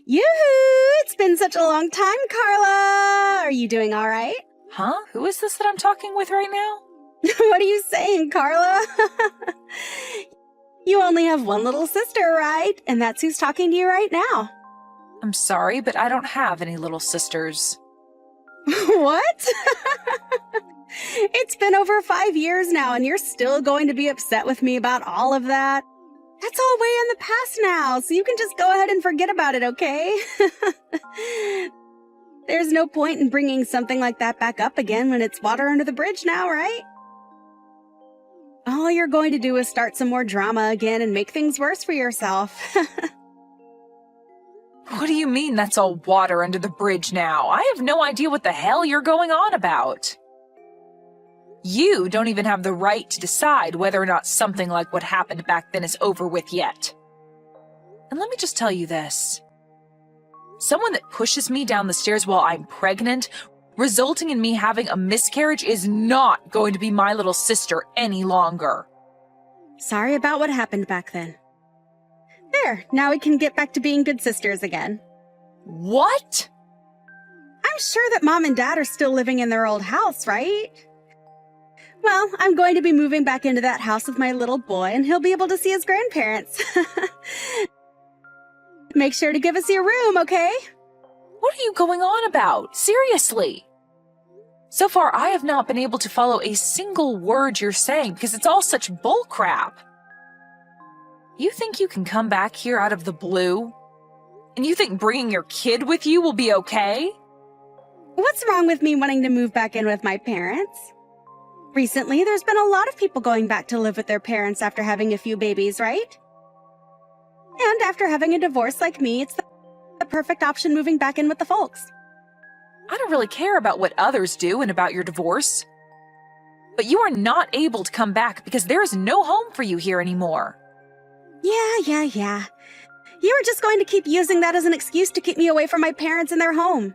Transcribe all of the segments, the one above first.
Yoo-hoo! It's been such a long time, Carla! Are you doing all right? Huh? Who is this that I'm talking with right now? What are you saying, Carla? You only have one little sister, right? And that's who's talking to you right now. I'm sorry, but I don't have any little sisters. What? It's been over 5 years now, and you're still going to be upset with me about all of that? That's all way in the past now, so you can just go ahead and forget about it, okay? There's no point in bringing something like that back up again when it's water under the bridge now, right? All you're going to do is start some more drama again and make things worse for yourself. What do you mean that's all water under the bridge now? I have no idea what the hell you're going on about. You don't even have the right to decide whether or not something like what happened back then is over with yet. And let me just tell you this. Someone that pushes me down the stairs while I'm pregnant, resulting in me having a miscarriage, is not going to be my little sister any longer. Sorry about what happened back then. There, now we can get back to being good sisters again. What? I'm sure that Mom and Dad are still living in their old house, right? Well, I'm going to be moving back into that house with my little boy, and he'll be able to see his grandparents. Make sure to give us your room, okay? What are you going on about? Seriously? So far, I have not been able to follow a single word you're saying because it's all such bullcrap. You think you can come back here out of the blue? And you think bringing your kid with you will be okay? What's wrong with me wanting to move back in with my parents? Recently, there's been a lot of people going back to live with their parents after having a few babies, right? And after having a divorce like me, it's the perfect option moving back in with the folks. I don't really care about what others do and about your divorce. But you are not able to come back because there is no home for you here anymore. Yeah. You were just going to keep using that as an excuse to keep me away from my parents and their home.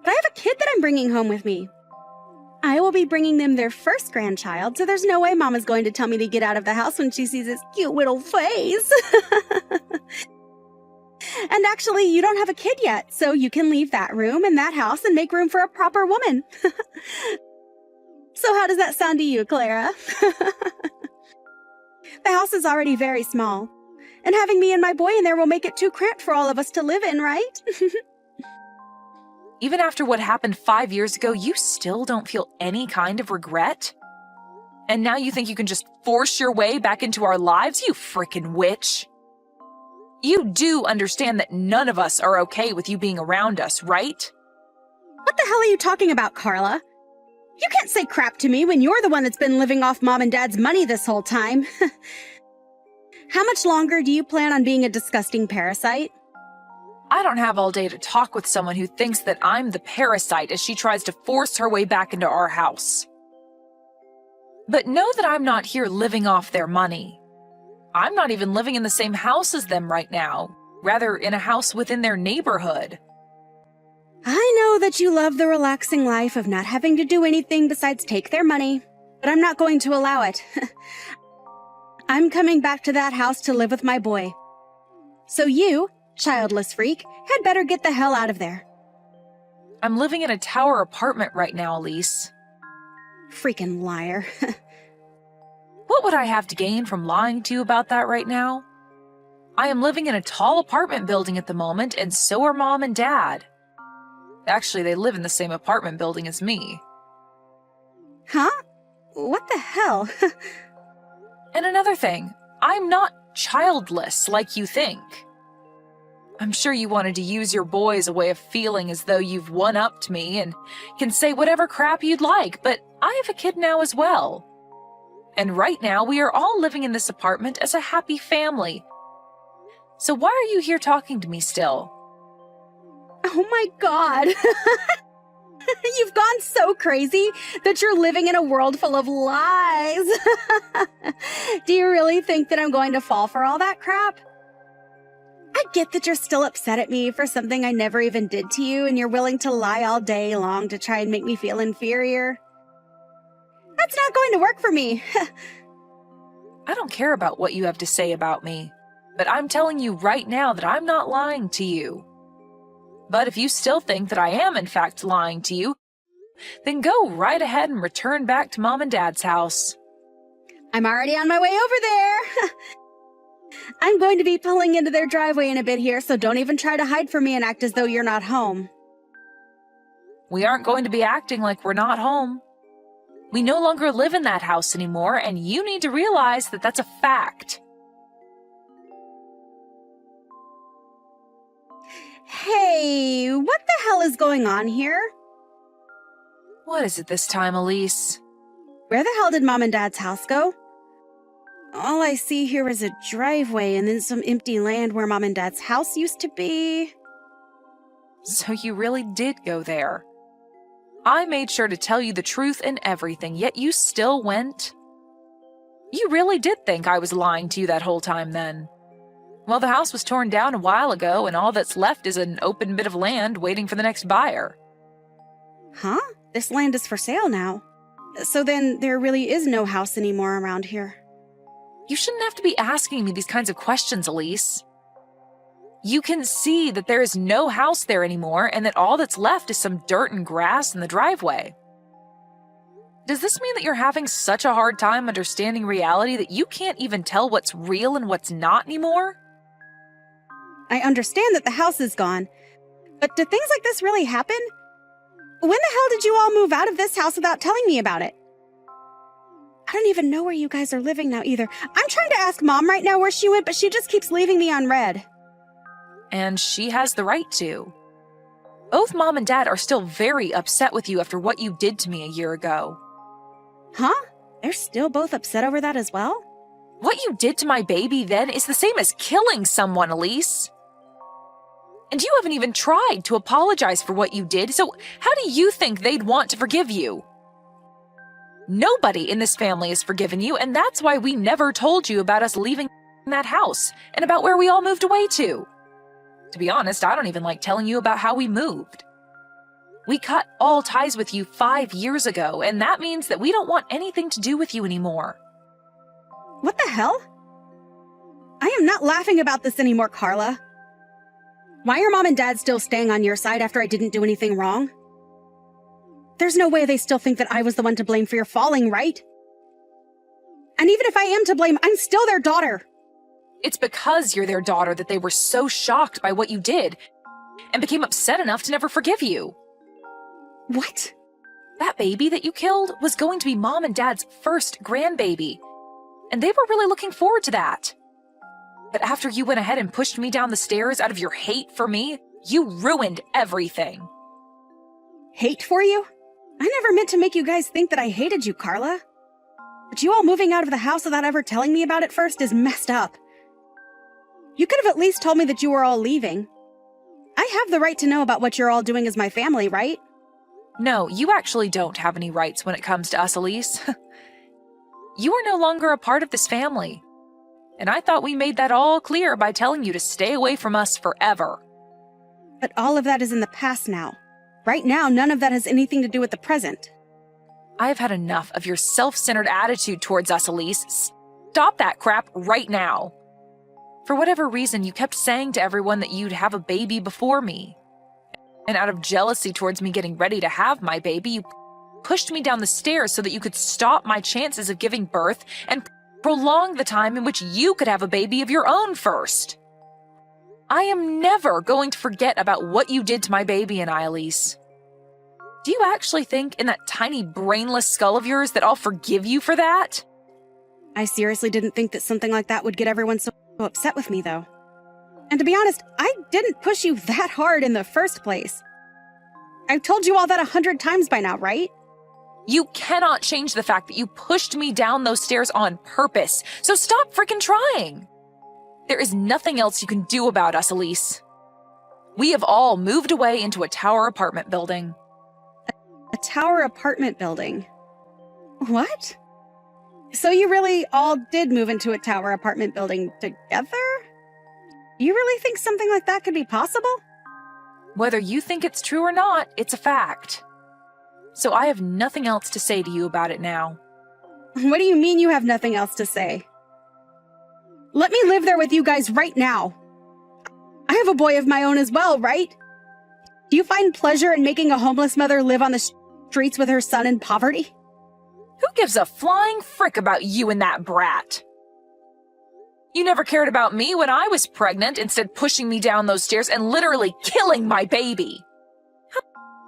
But I have a kid that I'm bringing home with me. I will be bringing them their first grandchild, so there's no way Mama's going to tell me to get out of the house when she sees his cute little face. And actually, you don't have a kid yet, so you can leave that room and that house and make room for a proper woman. So how does that sound to you, Clara? The house is already very small, and having me and my boy in there will make it too cramped for all of us to live in, right? Even after what happened 5 years ago, you still don't feel any kind of regret? And now you think you can just force your way back into our lives, you frickin' witch? You do understand that none of us are okay with you being around us, right? What the hell are you talking about, Carla? You can't say crap to me when you're the one that's been living off Mom and Dad's money this whole time. How much longer do you plan on being a disgusting parasite? I don't have all day to talk with someone who thinks that I'm the parasite as she tries to force her way back into our house. But know that I'm not here living off their money. I'm not even living in the same house as them right now, rather in a house within their neighborhood. I know that you love the relaxing life of not having to do anything besides take their money, but I'm not going to allow it. I'm coming back to that house to live with my boy. So you, childless freak, had better get the hell out of there. I'm living in a tower apartment right now, Elise. Freaking liar. What would I have to gain from lying to you about that right now? I am living in a tall apartment building at the moment, and so are Mom and Dad. Actually, they live in the same apartment building as me. Huh? What the hell? And another thing, I'm not childless like you think. I'm sure you wanted to use your boy as a way of feeling as though you've one-upped me and can say whatever crap you'd like, but I have a kid now as well. And right now, we are all living in this apartment as a happy family. So why are you here talking to me still? Oh my God. You've gone so crazy that you're living in a world full of lies. Do you really think that I'm going to fall for all that crap? I get that you're still upset at me for something I never even did to you, and you're willing to lie all day long to try and make me feel inferior. That's not going to work for me. I don't care about what you have to say about me. But I'm telling you right now that I'm not lying to you. But if you still think that I am in fact lying to you, then go right ahead and return back to Mom and Dad's house. I'm already on my way over there. I'm going to be pulling into their driveway in a bit here, so don't even try to hide from me and act as though you're not home. We aren't going to be acting like we're not home. We no longer live in that house anymore, and you need to realize that that's a fact. Hey, what the hell is going on here? What is it this time, Elise? Where the hell did Mom and Dad's house go? All I see here is a driveway and then some empty land where Mom and Dad's house used to be. So you really did go there. I made sure to tell you the truth and everything, yet you still went. You really did think I was lying to you that whole time then. Well, the house was torn down a while ago, and all that's left is an open bit of land waiting for the next buyer. Huh? This land is for sale now. So then there really is no house anymore around here. You shouldn't have to be asking me these kinds of questions, Elise. You can see that there is no house there anymore and that all that's left is some dirt and grass in the driveway. Does this mean that you're having such a hard time understanding reality that you can't even tell what's real and what's not anymore? I understand that the house is gone, but do things like this really happen? When the hell did you all move out of this house without telling me about it? I don't even know where you guys are living now either. I'm trying to ask Mom right now where she went, but she just keeps leaving me unread. And she has the right to. Both Mom and Dad are still very upset with you after what you did to me a year ago. Huh? They're still both upset over that as well? What you did to my baby then is the same as killing someone, Elise. And you haven't even tried to apologize for what you did, so how do you think they'd want to forgive you? Nobody in this family has forgiven you, and that's why we never told you about us leaving that house and about where we all moved away to. To be honest, I don't even like telling you about how we moved. We cut all ties with you 5 years ago, and that means that we don't want anything to do with you anymore. What the hell? I am not laughing about this anymore, Carla. Why are Mom and Dad still staying on your side after I didn't do anything wrong? There's no way they still think that I was the one to blame for your falling, right? And even if I am to blame, I'm still their daughter. It's because you're their daughter that they were so shocked by what you did and became upset enough to never forgive you. What? That baby that you killed was going to be Mom and Dad's first grandbaby, and they were really looking forward to that. But after you went ahead and pushed me down the stairs out of your hate for me, you ruined everything. Hate for you? I never meant to make you guys think that I hated you, Carla. But you all moving out of the house without ever telling me about it first is messed up. You could have at least told me that you were all leaving. I have the right to know about what you're all doing as my family, right? No, you actually don't have any rights when it comes to us, Elise. You are no longer a part of this family. And I thought we made that all clear by telling you to stay away from us forever. But all of that is in the past now. Right now, none of that has anything to do with the present. I've had enough of your self-centered attitude towards us, Elise. Stop that crap right now. For whatever reason, you kept saying to everyone that you'd have a baby before me. And out of jealousy towards me getting ready to have my baby, you pushed me down the stairs so that you could stop my chances of giving birth and prolong the time in which you could have a baby of your own first. I am never going to forget about what you did to my baby and I, Elise. Do you actually think in that tiny brainless skull of yours that I'll forgive you for that? I seriously didn't think that something like that would get everyone so upset with me, though. And to be honest, I didn't push you that hard in the first place. I've told you all that 100 times by now, right? You cannot change the fact that you pushed me down those stairs on purpose, so stop freaking trying. There is nothing else you can do about us, Elise. We have all moved away into a tower apartment building. A tower apartment building? What? So you really all did move into a tower apartment building together? You really think something like that could be possible? Whether you think it's true or not, it's a fact. So I have nothing else to say to you about it now. What do you mean you have nothing else to say? Let me live there with you guys right now. I have a boy of my own as well, right? Do you find pleasure in making a homeless mother live on the streets with her son in poverty? Who gives a flying frick about you and that brat? You never cared about me when I was pregnant, instead pushing me down those stairs and literally killing my baby.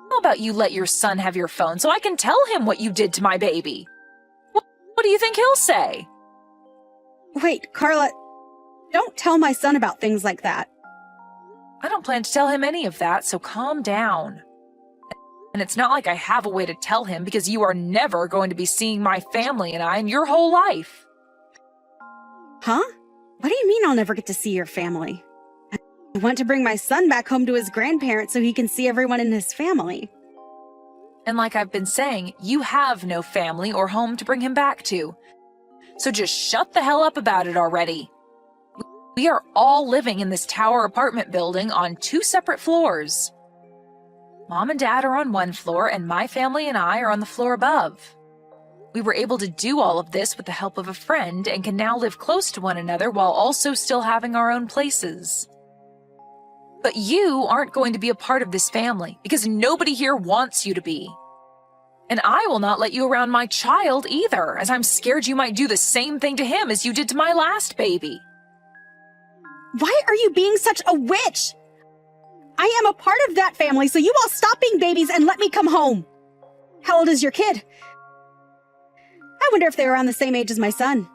How about you let your son have your phone so I can tell him what you did to my baby? What do you think he'll say? Wait, Carla, don't tell my son about things like that. I don't plan to tell him any of that, so calm down. And it's not like I have a way to tell him, because you are never going to be seeing my family and I in your whole life. Huh? What do you mean I'll never get to see your family? I want to bring my son back home to his grandparents so he can see everyone in his family. And like I've been saying, you have no family or home to bring him back to. So just shut the hell up about it already. We are all living in this tower apartment building on 2 separate floors. Mom and Dad are on 1 floor, and my family and I are on the floor above. We were able to do all of this with the help of a friend and can now live close to one another while also still having our own places. But you aren't going to be a part of this family because nobody here wants you to be. And I will not let you around my child either, as I'm scared you might do the same thing to him as you did to my last baby. Why are you being such a witch? I am a part of that family, so you all stop being babies and let me come home. How old is your kid? I wonder if they're around the same age as my son.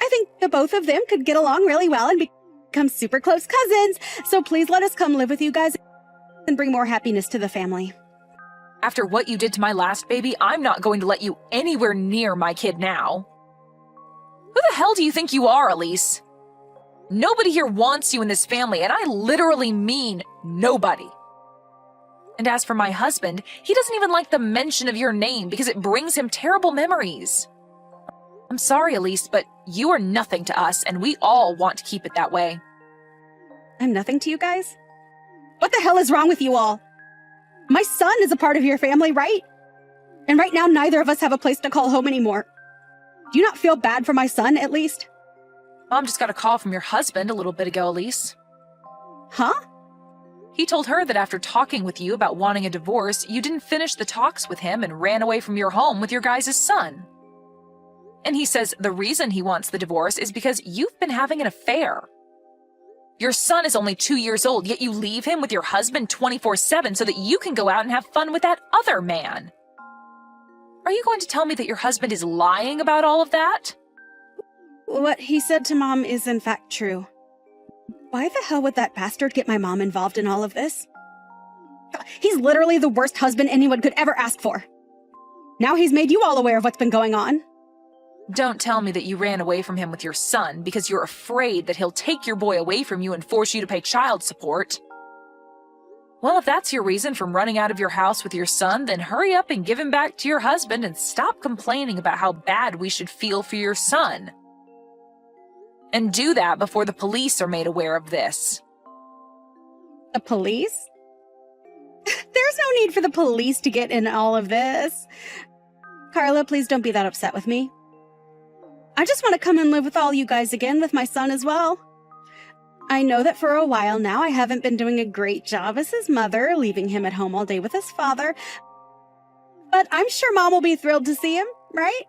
I think the both of them could get along really well and become super close cousins, so please let us come live with you guys and bring more happiness to the family. After what you did to my last baby, I'm not going to let you anywhere near my kid now. Who the hell do you think you are, Elise? Nobody here wants you in this family, and I literally mean nobody. And as for my husband, he doesn't even like the mention of your name because it brings him terrible memories. I'm sorry, Elise, but you are nothing to us, and we all want to keep it that way. I'm nothing to you guys? What the hell is wrong with you all? My son is a part of your family, right? And right now, neither of us have a place to call home anymore. Do you not feel bad for my son, at least? Mom just got a call from your husband a little bit ago, Elise. Huh? He told her that after talking with you about wanting a divorce, you didn't finish the talks with him and ran away from your home with your guys' son. And he says the reason he wants the divorce is because you've been having an affair. Your son is only 2 years old, yet you leave him with your husband 24/7 so that you can go out and have fun with that other man. Are you going to tell me that your husband is lying about all of that? What he said to Mom is in fact true. Why the hell would that bastard get my mom involved in all of this? He's literally the worst husband anyone could ever ask for. Now he's made you all aware of what's been going on. Don't tell me that you ran away from him with your son because you're afraid that he'll take your boy away from you and force you to pay child support. Well, if that's your reason for running out of your house with your son, then hurry up and give him back to your husband and stop complaining about how bad we should feel for your son. And do that before the police are made aware of this. The police? There's no need for the police to get in all of this. Carla, please don't be that upset with me. I just want to come and live with all you guys again, with my son as well. I know that for a while now I haven't been doing a great job as his mother, leaving him at home all day with his father. But I'm sure Mom will be thrilled to see him, right?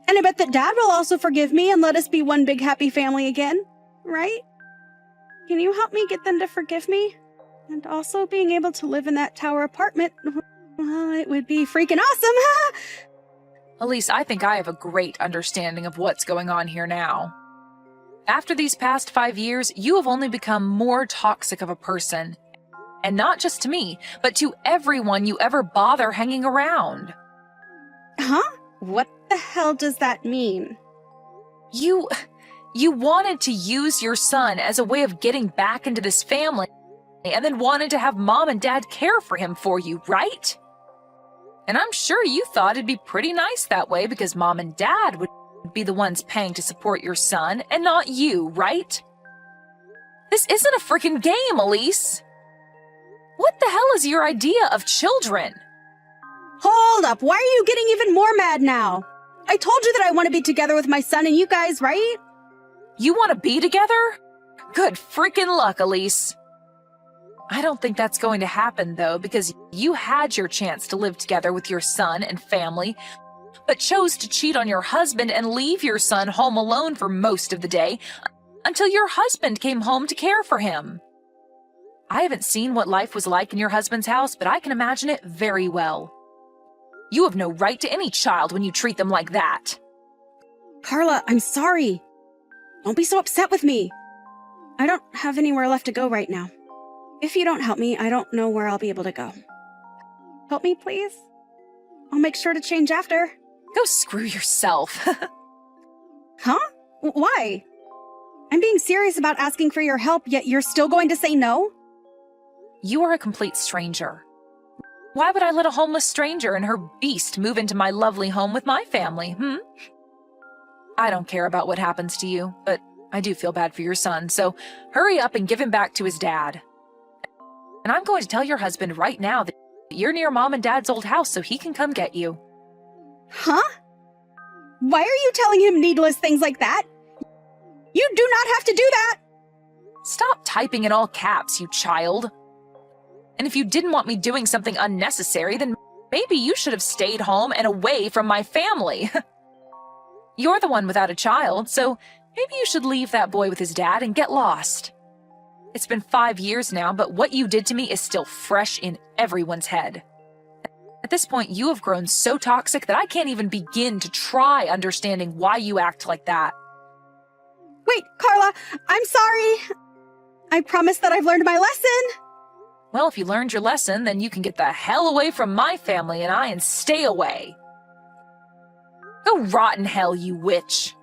And I bet that Dad will also forgive me and let us be one big happy family again, right? Can you help me get them to forgive me? And also being able to live in that tower apartment, well, it would be freaking awesome. Elise, I think I have a great understanding of what's going on here now. After these past 5 years, you have only become more toxic of a person. And not just to me, but to everyone you ever bother hanging around. Huh? What the hell does that mean? You wanted to use your son as a way of getting back into this family, and then wanted to have Mom and Dad care for him for you, right? And I'm sure you thought it'd be pretty nice that way because Mom and Dad would be the ones paying to support your son and not you, right? This isn't a freaking game, Elise. What the hell is your idea of children? Hold up, why are you getting even more mad now? I told you that I want to be together with my son and you guys, right? You want to be together? Good freaking luck, Elise. I don't think that's going to happen, though, because you had your chance to live together with your son and family, but chose to cheat on your husband and leave your son home alone for most of the day until your husband came home to care for him. I haven't seen what life was like in your husband's house, but I can imagine it very well. You have no right to any child when you treat them like that. Carla, I'm sorry. Don't be so upset with me. I don't have anywhere left to go right now. If you don't help me, I don't know where I'll be able to go. Help me, please? I'll make sure to change after. Go screw yourself. Huh? Why? I'm being serious about asking for your help, yet you're still going to say no? You are a complete stranger. Why would I let a homeless stranger and her beast move into my lovely home with my family, I don't care about what happens to you, but I do feel bad for your son, so hurry up and give him back to his dad. And I'm going to tell your husband right now that you're near Mom and Dad's old house so he can come get you. Huh? Why are you telling him needless things like that? You do not have to do that! Stop typing in all caps, you child. And if you didn't want me doing something unnecessary, then maybe you should have stayed home and away from my family. You're the one without a child, so maybe you should leave that boy with his dad and get lost. It's been 5 years now, but what you did to me is still fresh in everyone's head. At this point, you have grown so toxic that I can't even begin to try understanding why you act like that. Wait, Carla, I'm sorry. I promise that I've learned my lesson. Well, if you learned your lesson, then you can get the hell away from my family and stay away. Go rot in hell, you witch.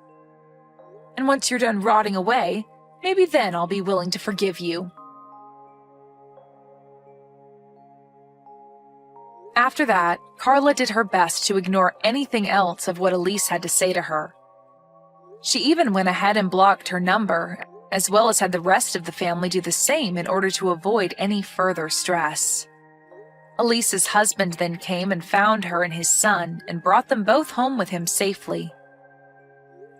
And once you're done rotting away, maybe then I'll be willing to forgive you. After that, Carla did her best to ignore anything else of what Elise had to say to her. She even went ahead and blocked her number, as well as had the rest of the family do the same in order to avoid any further stress. Elise's husband then came and found her and his son and brought them both home with him safely.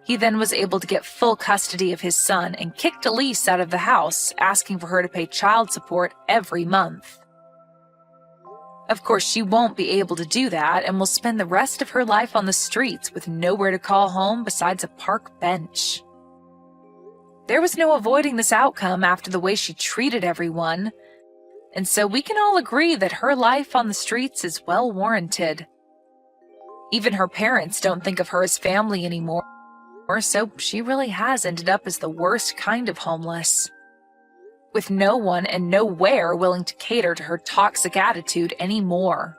He then was able to get full custody of his son and kicked Elise out of the house, asking for her to pay child support every month. Of course, she won't be able to do that and will spend the rest of her life on the streets with nowhere to call home besides a park bench. There was no avoiding this outcome after the way she treated everyone, and so we can all agree that her life on the streets is well warranted. Even her parents don't think of her as family anymore, so she really has ended up as the worst kind of homeless, with no one and nowhere willing to cater to her toxic attitude anymore.